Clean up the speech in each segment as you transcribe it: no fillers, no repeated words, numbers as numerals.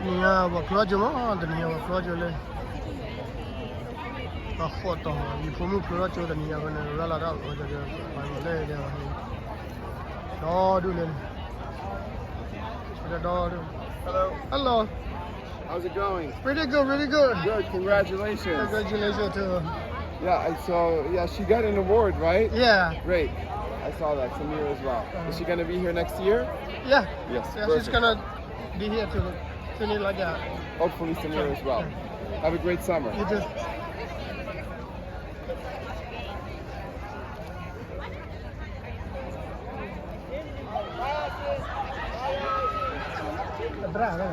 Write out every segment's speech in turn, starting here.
Nia wa project ma the nia wa project le a photo ni fomu project the nia bana la da project ba le de do le do Hello. hello How's it going? really good Good. Congratulations. congratulations to Yeah, I saw. Yeah, she got an award, right? yeah Great. I saw that. Samira as well. Is she gonna be here next year? yeah Yes. yeah she's Perfect. gonna be here to finish like that Hopefully Samira as well. Have a great summer. you just brava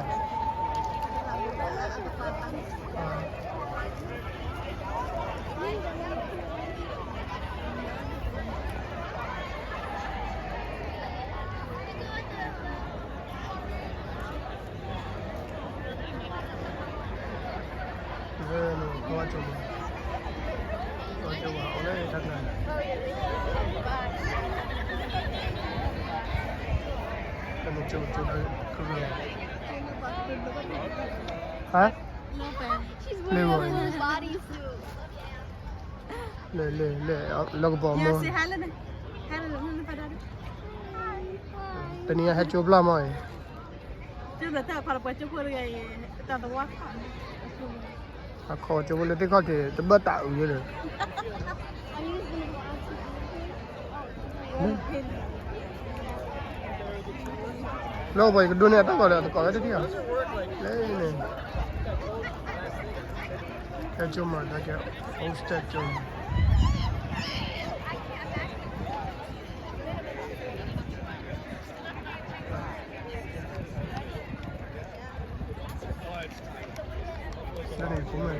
bueno cuatro ahora está claro Ano chup hả She's Lê wearing a Hoài. little bodysuit. lê log bom Ya, mo si Helen. Helen, mana pada ada? tenia ha chup la mai Dia dah tak kalau baca pun dia tak tahu apa. a kho chup le te kho ke te ba ta u ye le lo bai ke dunia ta ko le ko le te dia le ne ha chup ma ta ke hostel chup Đây này cũng là